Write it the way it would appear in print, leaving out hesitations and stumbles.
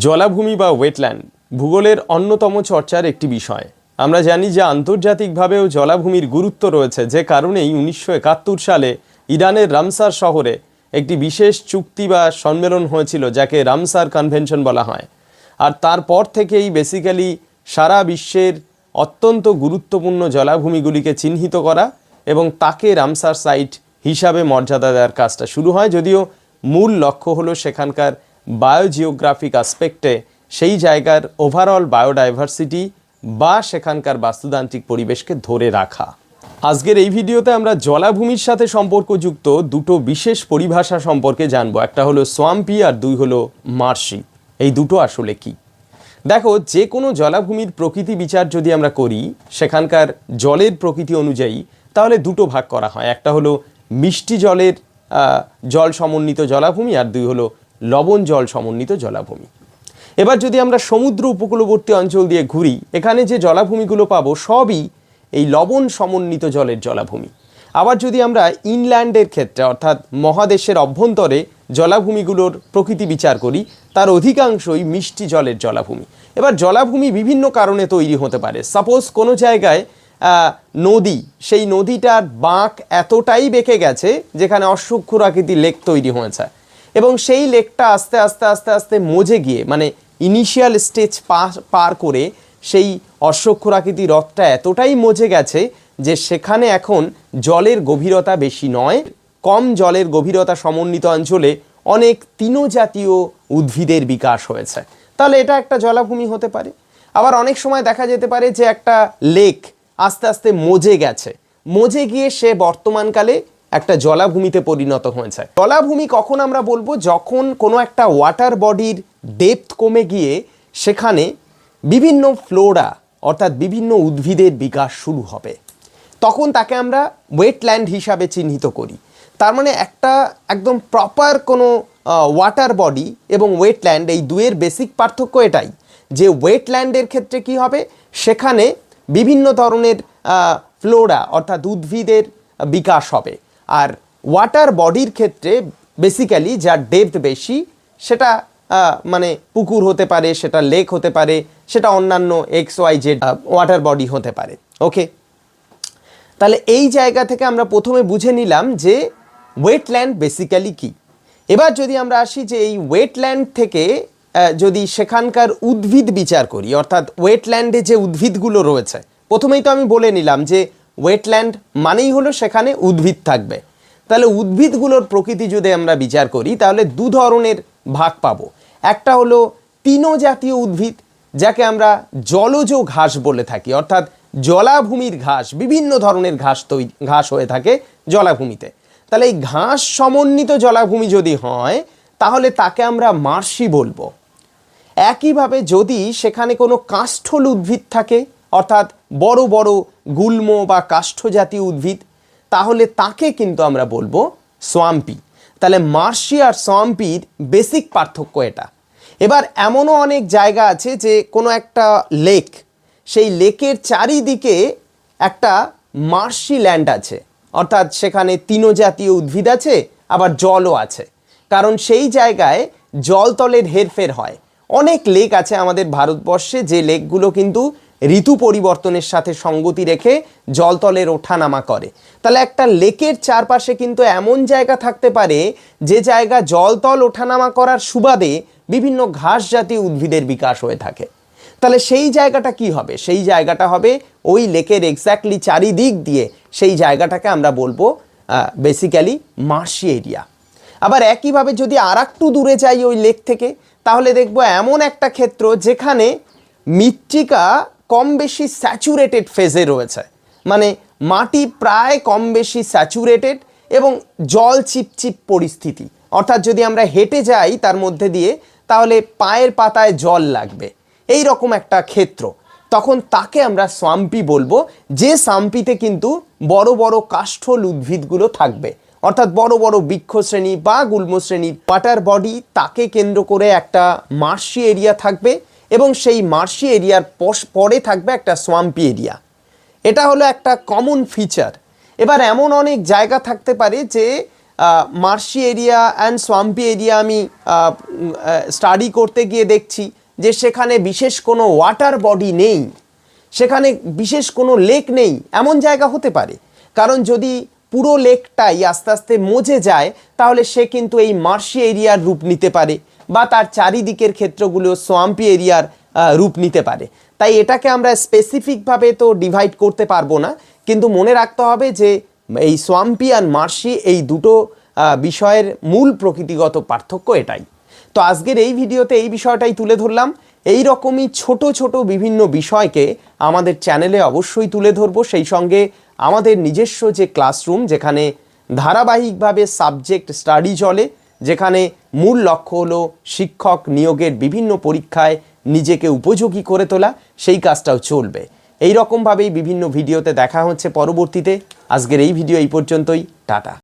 জলাভূমি বা ওয়েটল্যান্ড ভূগোলের অন্যতম চর্চার একটি বিষয়। আমরা জানি যে আন্তর্জাতিকভাবেও জলাভূমির গুরুত্ব রয়েছে, যে কারণেই 1971 সালে ইরানের রামসার শহরে একটি বিশেষ চুক্তি বা সম্মেলন হয়েছিল, যাকে রামসার কনভেনশন বলা হয়। আর তারপর থেকেই বেসিক্যালি সারা বিশ্বের অত্যন্ত গুরুত্বপূর্ণ জলাভূমিগুলিকে চিহ্নিত করা এবং তাকে রামসার সাইট হিসাবে মর্যাদা দেওয়ার কাজটা শুরু হয়। যদিও মূল লক্ষ্য হলো সেখানকার বায়োজিওগ্রাফিক আসপেক্টে সেই জায়গার ওভারঅল বায়োডাইভার্সিটি বা সেখানকার বাস্তুতান্ত্রিক পরিবেশকে ধরে রাখা। আজকের এই ভিডিওতে আমরা জলাভূমির সাথে সম্পর্কযুক্ত দুটো বিশেষ পরিভাষা সম্পর্কে জানবো। একটা হলো সোয়াম্পি আর দুই হলো মার্শি। এই দুটো আসলে কি? দেখো, যে কোনো জলাভূমির প্রকৃতি বিচার যদি আমরা করি সেখানকার জলের প্রকৃতি অনুযায়ী, তাহলে দুটো ভাগ করা হয়। একটা হলো মিষ্টি জলের জল সমন্বিত জলাভূমি, আর দুই হলো লবণ জল সমন্বিত জলাভূমি। এবার যদি আমরা সমুদ্র উপকূলবর্তী অঞ্চল দিয়ে ঘুরি, এখানে যে জলাভূমিগুলো পাবো সবই এই লবণ সমন্বিত জলের জলাভূমি। আবার যদি আমরা ইনল্যান্ডের ক্ষেত্রে অর্থাৎ মহাদেশের অভ্যন্তরে জলাভূমিগুলোর প্রকৃতি বিচার করি, তার অধিকাংশই মিষ্টি জলের জলাভূমি। এবার জলাভূমি বিভিন্ন কারণে তৈরি হতে পারে। সাপোজ কোনো জায়গায় নদী, সেই নদীটার বাঁক এতটাই বেঁকে গেছে যেখানে অশ্বক্ষুর আকৃতির লেক তৈরি হয়েছে, এবং সেই লেকটা আস্তে আস্তে আস্তে আস্তে মজে গিয়ে, মানে ইনিশিয়াল স্টেজ পার করে সেই অশ্বক্ষুর আকৃতির হ্রদটা এতটাই মজে গেছে যে সেখানে এখন জলের গভীরতা বেশি নয়, কম জলের গভীরতা সমন্বিত অঞ্চলে অনেক তৃণজাতীয় উদ্ভিদের বিকাশ হয়েছে। তাহলে এটা একটা জলাভূমি হতে পারে। আবার অনেক সময় দেখা যেতে পারে যে একটা লেক আস্তে আস্তে মজে গিয়ে সে বর্তমানকালে একটা জলাভূমিতে পরিণত হয়েছে। জলাভূমি কখন আমরা বলবো? যখন কোনো একটা ওয়াটার বডির ডেপথ কমে গিয়ে সেখানে বিভিন্ন ফ্লোরা অর্থাৎ বিভিন্ন উদ্ভিদের বিকাশ শুরু হবে, তখন তাকে আমরা ওয়েটল্যান্ড হিসাবে চিহ্নিত করি। তার মানে একটা একদম প্রপার কোনো ওয়াটার বডি এবং ওয়েটল্যান্ড, এই দুয়ের বেসিক পার্থক্য এটাই যে ওয়েটল্যান্ডের ক্ষেত্রে কি হবে, সেখানে বিভিন্ন ধরনের ফ্লোরা অর্থাৎ উদ্ভিদের বিকাশ হবে। আর ওয়াটার বডির ক্ষেত্রে বেসিক্যালি যার ডেপথ বেশি, সেটা মানে পুকুর হতে পারে, সেটা লেক হতে পারে, সেটা অন্যান্য XYZ ওয়াটার বডি হতে পারে। ওকে, তাহলে এই জায়গা থেকে আমরা প্রথমে বুঝে নিলাম যে ওয়েটল্যান্ড বেসিক্যালি কি। এবার যদি আমরা আসি যে এই ওয়েটল্যান্ড থেকে যদি সেখানকার উদ্ভিদ বিচার করি, অর্থাৎ ওয়েটল্যান্ডে যে উদ্ভিদগুলো রয়েছে, প্রথমেই তো আমি বলে নিলাম যে ওয়েটল্যান্ড মানেই হলো সেখানে উদ্ভিদ থাকবে। তাহলে উদ্ভিদগুলোর প্রকৃতি যদি আমরা বিচার করি, তাহলে দু ধরনের ভাগ পাবো। একটা হলো তৃণজাতীয় উদ্ভিদ, যাকে আমরা জলজ ঘাস বলে থাকি, অর্থাৎ জলাভূমির ঘাস। বিভিন্ন ধরনের ঘাস হয়ে থাকে জলাভূমিতে। তাহলে এই ঘাস সমন্বিত জলাভূমি যদি হয়, তাহলে তাকে আমরা মার্শি বলবো। একইভাবে যদি সেখানে কোনো কাষ্ঠল উদ্ভিদ থাকে, অর্থাৎ বড় বড় গুল্ম বা কাষ্ঠ জাতীয় উদ্ভিদ, তাহলে তাকে কিন্তু আমরা বলবো সোয়াম্পি। তাহলে মার্শি আর সোয়াম্পির বেসিক পার্থক্য এটা। এবার এমনও অনেক জায়গা আছে যে কোনো একটা লেক, সেই লেকের চারিদিকে একটা মার্শি ল্যান্ড আছে, অর্থাৎ সেখানে তৃণজাতীয় উদ্ভিদ আছে, আবার জলও আছে। কারণ সেই জায়গায় জলতলের হেরফের হয়। অনেক লেক আছে আমাদের ভারতবর্ষে, যে লেকগুলো কিন্তু ঋতু পরিবর্তনের সাথে সঙ্গতি রেখে জলতলের ওঠানামা করে। তাহলে একটা লেকের চারপাশে কিন্তু এমন জায়গা থাকতে পারে যে জায়গা জলতল ওঠানামা করার সুবাদে বিভিন্ন ঘাস জাতীয় উদ্ভিদের বিকাশ হয়ে থাকে। তাহলে সেই জায়গাটা কি হবে? সেই জায়গাটা হবে ওই লেকের এক্স্যাক্টলি চারিদিক দিয়ে, সেই জায়গাটাকে আমরা বলবো বেসিক্যালি মার্শি এরিয়া। আবার একইভাবে যদি আর একটু দূরে যাই ওই লেক থেকে, তাহলে দেখবো এমন একটা ক্ষেত্র যেখানে মৃত্তিকা কম বেশি স্যাচুরেটেড ফেজে রয়েছে, মানে মাটি প্রায় কম বেশি স্যাচুরেটেড এবং জল চিপচিপ পরিস্থিতি। অর্থাৎ যদি আমরা হেঁটে যাই তার মধ্যে দিয়ে, তাহলে পায়ের পাতায় জল লাগবে, এই রকম একটা ক্ষেত্র। তখন তাকে আমরা সোয়াম্পি বলবো, যে সোয়াম্পিতে কিন্তু বড় বড় কাষ্ঠল উদ্ভিদগুলো থাকবে, অর্থাৎ বড় বড় বৃক্ষশ্রেণী বা গুল্মশ্রেণীর ওয়াটার বডি, তাকে কেন্দ্র করে একটা মার্শি এরিয়া থাকবে, এবং সেই মার্শি এরিয়ার পরে থাকবে একটা সোয়াম্পি এরিয়া। এটা হলো একটা কমন ফিচার। এবার এমন অনেক জায়গা থাকতে পারে যে মার্শি এরিয়া অ্যান্ড সোয়াম্পি এরিয়া আমি স্টাডি করতে গিয়ে দেখছি যে সেখানে বিশেষ কোনো ওয়াটার বডি নেই, সেখানে বিশেষ কোনো লেক নেই, এমন জায়গা হতে পারে। কারণ যদি পুরো লেকটাই আস্তে আস্তে মজে যায় তাহলে সে কিন্তু এই মার্শি এরিয়ার রূপ নিতে পারে বা তার চারিদিকের ক্ষেত্রগুলো সোয়াম্পি এরিয়ার রূপ নিতে পারে। তাই এটাকে আমরা স্পেসিফিকভাবে তো ডিভাইড করতে পারবো না, কিন্তু মনে রাখতে হবে যে এই সোয়াম্পি আর মার্শি এই দুটো বিষয়ের মূল প্রকৃতিগত পার্থক্য এটাই। তো আজকের এই ভিডিওতে এই বিষয়টাই তুলে ধরলাম। এই রকমই ছোট ছোট বিভিন্ন বিষয়কে আমাদের চ্যানেলে অবশ্যই তুলে ধরবো, সেই সঙ্গে আমাদের নিজস্ব যে ক্লাসরুম, যেখানে ধারাবাহিকভাবে সাবজেক্ট স্টাডি চলে, যেখানে মূল লক্ষ্য হলো শিক্ষক নিয়োগের বিভিন্ন পরীক্ষায় নিজেকে উপযোগী করে তোলা, সেই কাজটাও চলবে। এই রকমভাবেই বিভিন্ন ভিডিওতে দেখা হচ্ছে পরবর্তীতে। আজকের এই ভিডিও এই পর্যন্তই, টাটা।